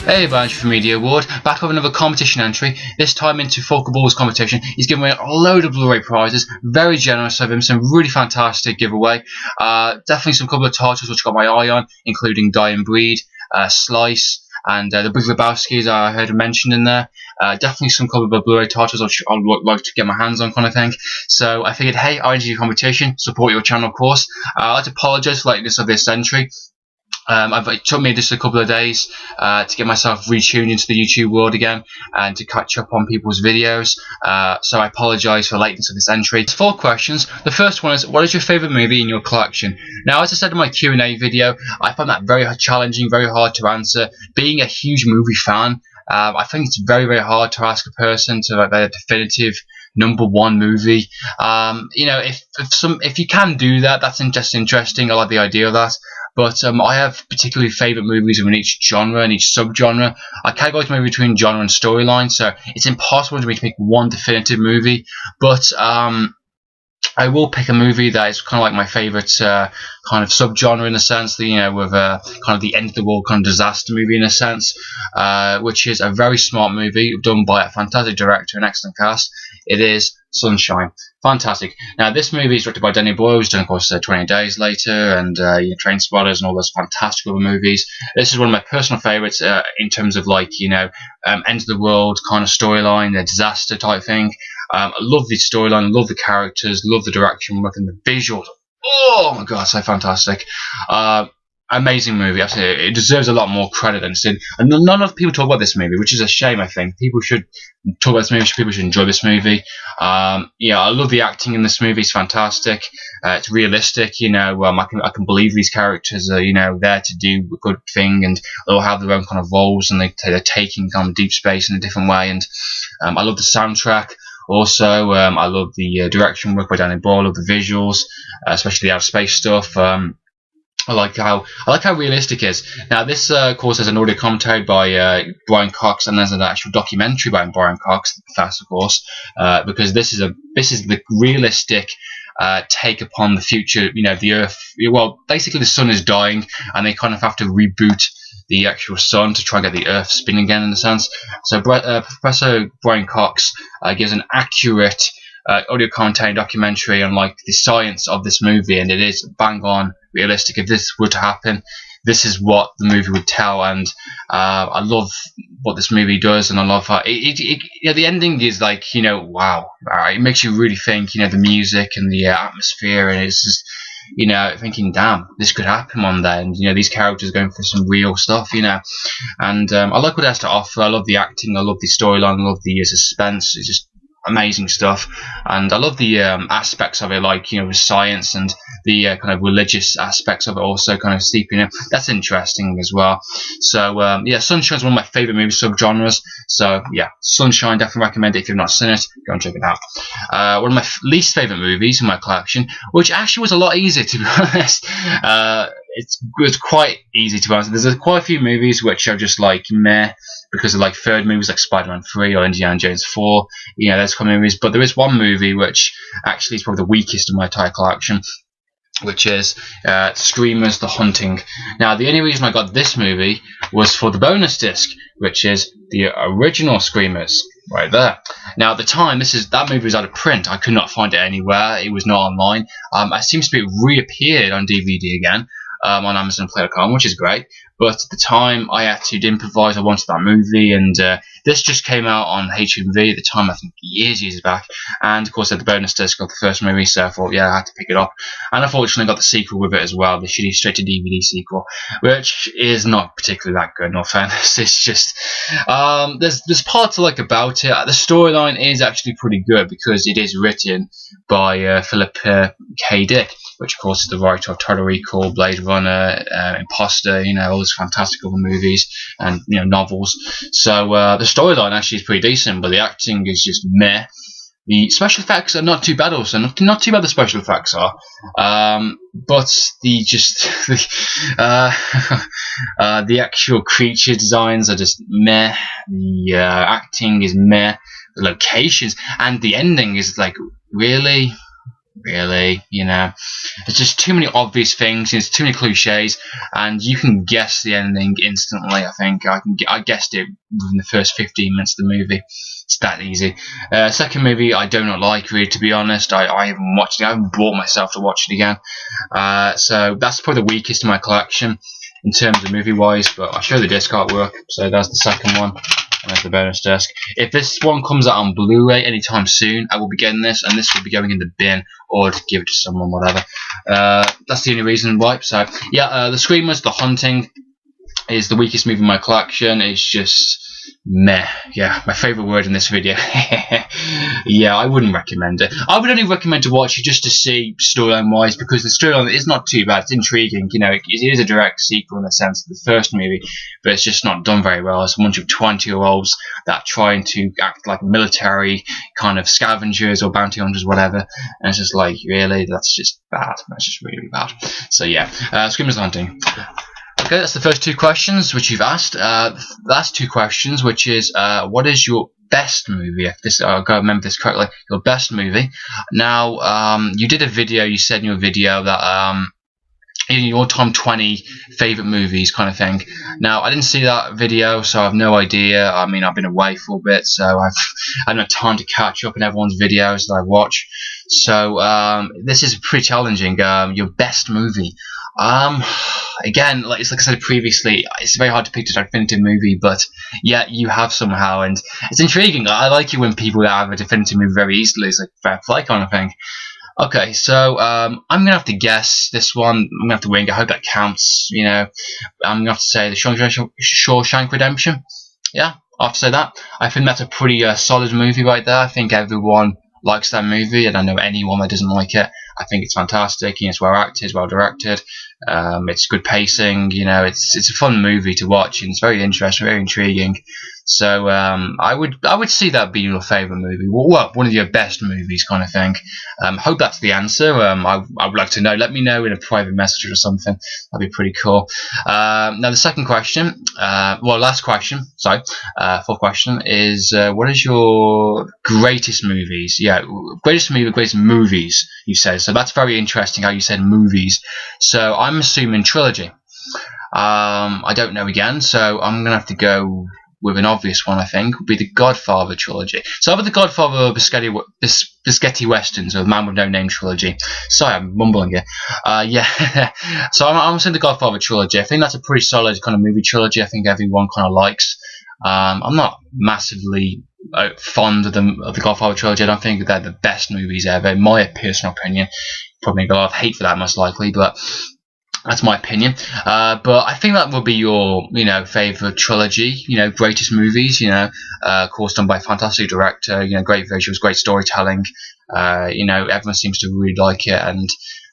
Hey, Banjo from Media Award, back with another competition entry, this time into Forkerball's competition. He's given away a load of Blu-ray prizes, very generous of him, some really fantastic giveaway. Definitely some couple of titles which got my eye on, including Die and Breed, Slice, and the Big Lebowski's I heard mentioned in there. Definitely some couple of Blu-ray titles which I would like to get my hands on, kind of thing. So I figured, hey, I enjoy your competition, support your channel, of course. I'd like to apologise for lateness of this entry. It took me just a couple of days to get myself retuned into the YouTube world again and to catch up on people's videos, so I apologise for the lateness of this entry. It's 4 questions. The first one is, what is your favourite movie in your collection? Now, as I said in my Q&A video, I found that very challenging, very hard to answer. Being a huge movie fan, I think it's very, very hard to ask a person to like their definitive #1 movie. You know, if you can do that, that's just interesting. I like the idea of that. But I have particularly favourite movies in each genre and each subgenre. I categorize movie between genre and storyline, so it's impossible for me to pick one definitive movie. But I will pick a movie that is kind of like my favourite kind of subgenre in a sense, you know, with kind of the end of the world kind of disaster movie in a sense, which is a very smart movie done by a fantastic director and excellent cast. It is Sunshine. Fantastic. Now, this movie is directed by Danny Boyle, who's done, of course, 28 Days Later and Train Spotters and all those fantastic other movies. This is one of my personal favourites in terms of, like, you know, end of the world kind of storyline, a disaster type thing. I love the storyline, love the characters, love the direction work and the visuals. Oh my god, so fantastic. Amazing movie, absolutely. It deserves a lot more credit than it's did. And none of people talk about this movie, which is a shame, I think. People should talk about this movie, people should enjoy this movie. Yeah, I love the acting in this movie, it's fantastic. It's realistic, you know, I can believe these characters are, you know, there to do a good thing, and they'll have their own kind of roles, and they're taking kind of deep space in a different way. And I love the soundtrack. Also, I love the direction work by Danny Boyle, I love the visuals, especially the outer space stuff. I like how realistic it is. Now, this of course has an audio commentary by Brian Cox, and there's an actual documentary by Brian Cox, fast of course, because this is the realistic take upon the future. You know, the Earth. Well, basically the sun is dying, and they kind of have to reboot the actual sun to try and get the Earth spinning again, in a sense. So Professor Brian Cox gives an accurate audio commentary and documentary on like the science of this movie, and it is bang on realistic. If this were to happen, this is what the movie would tell. And I love what this movie does, and I love how you know, the ending is like, you know, wow, it makes you really think, you know, the music and the atmosphere, and it's just, you know, thinking, damn, this could happen one day, and you know, these characters are going through some real stuff, you know. And I like what it has to offer. I love the acting, I love the storyline, I love the suspense. It's just amazing stuff, and I love the aspects of it, like, you know, the science and the kind of religious aspects of it also kind of seeping in. That's interesting as well. So yeah, Sunshine is one of my favourite movie subgenres. So yeah, Sunshine, definitely recommend it. If you've not seen it, go and check it out. One of my least favourite movies in my collection, which actually was a lot easier, to be honest. It's quite easy to answer. There's quite a few movies which are just like meh, because of like third movies like Spider-Man 3 or Indiana Jones 4. You know, those kind of movies. But there is one movie which actually is probably the weakest in my entire collection, which is Screamers: The Hunting. Now, the only reason I got this movie was for the bonus disc, which is the original Screamers, right there. Now, at the time, that movie was out of print. I could not find it anywhere. It was not online. It seems to be reappeared on DVD again. On Amazon Play.com, which is great. But at the time, I had to improvise. I wanted that movie, and this just came out on HMV at the time, I think years back. And of course, I had the bonus disc of the first movie, so I thought, yeah, I had to pick it up. And unfortunately, got the sequel with it as well, the shitty straight to DVD sequel, which is not particularly that good. No offense, it's just there's parts I like about it. The storyline is actually pretty good because it is written by Philip K. Dick, which of course is the writer of Total Recall, Blade Runner, Imposter, you know, all those fantastic other movies and, you know, novels. So the storyline actually is pretty decent, but the acting is just meh. The special effects are not too bad also, not too bad the special effects are, but the actual creature designs are just meh, the acting is meh, the locations, and the ending is like, really? really, you know. There's just too many obvious things, there's too many cliches, and you can guess the ending instantly. I think I guessed it within the first 15 minutes of the movie. It's that easy. Second movie I do not like, really, to be honest. I haven't watched it. I haven't brought myself to watch it again. So that's probably the weakest in my collection in terms of movie-wise, but I'll show the disc artwork. So that's the second one. And there's the bonus disc. If this one comes out on Blu-ray anytime soon, I will be getting this, and this will be going in the bin or to give it to someone, whatever. That's the only reason why. So yeah, The Screamers, The Haunting is the weakest movie in my collection. It's just meh. Yeah, my favourite word in this video. Yeah, I wouldn't recommend it. I would only recommend to watch it just to see storyline wise, because the storyline is not too bad. It's intriguing. You know, it is a direct sequel in the sense of the first movie, but it's just not done very well. It's a bunch of 20-year-olds that are trying to act like military kind of scavengers or bounty hunters, whatever. And it's just like, really, that's just bad. That's just really bad. So yeah, Screamers, The Haunting. Okay, that's the first two questions which you've asked. The last two questions, which is what is your best movie? If this, I've got to remember this correctly. Your best movie. Now, you did a video. You said in your video that in your top 20 favorite movies, kind of thing. Now, I didn't see that video, so I have no idea. I mean, I've been away for a bit, so I haven't had time to catch up on everyone's videos that I watch. So this is pretty challenging. Your best movie. Again, like I said previously, it's very hard to pick a definitive movie, but yeah, you have somehow, and it's intriguing. I like it when people have a definitive movie very easily. It's like fair play kind of thing. Okay, so I'm gonna have to guess this one. I'm gonna have to wing. I hope that counts. You know, I'm gonna have to say the Shawshank Redemption. Yeah, I have to say that. I think that's a pretty solid movie right there. I think everyone likes that movie, and I know anyone that doesn't like it. I think it's fantastic. You know, it's well acted, well directed. It's good pacing. You know, it's a fun movie to watch, and it's very interesting, very intriguing. So I would see that being your favourite movie. Well, one of your best movies, kind of thing. Hope that's the answer. I would like to know. Let me know in a private message or something. That'd be pretty cool. Now the second question, last question. Sorry, fourth question is what is your greatest movies? Yeah, greatest movie, greatest movies. You said so. That's very interesting how you said movies. So I'm assuming trilogy. I don't know again, so I'm gonna have to go with an obvious one. I think would be the Godfather Trilogy. So either the Godfather Spaghetti Westerns or the Man with No Name Trilogy. Sorry, I'm mumbling here. Yeah. So I'm saying the Godfather Trilogy. I think that's a pretty solid kind of movie trilogy. I think everyone kind of likes. I'm not massively fond of the Godfather Trilogy. I don't think they're the best movies ever, in my personal opinion. Probably got a lot of hate for that, most likely, but that's my opinion. But I think that would be your, you know, favourite trilogy, you know, greatest movies, you know, of course done by a fantastic director, you know, great visuals, great storytelling, you know, everyone seems to really like it, and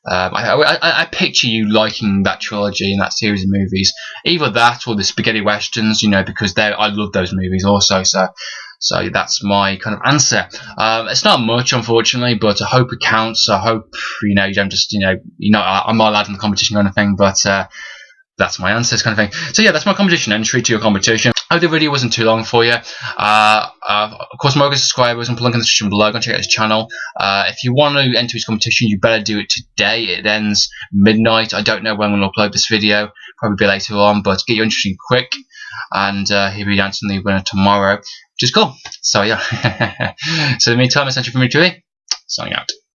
I picture you liking that trilogy and that series of movies, either that or the Spaghetti Westerns, you know, because I love those movies also, so that's my kind of answer. It's not much, unfortunately, but I hope it counts. I hope, you know, you don't just, you know, I'm not allowed in the competition or anything, but that's my answers, kind of thing. So yeah, that's my competition entry to your competition. I hope the video wasn't too long for you. Of course, my subscribers, I'm link in the description below. Go and check out his channel. If you want to enter his competition, you better do it today. It ends midnight. I don't know when we'll upload this video. Probably later on, but get your entry quick, and he'll be announcing the winner tomorrow, which is cool. So yeah. So in the meantime, it's Entry from me, signing out.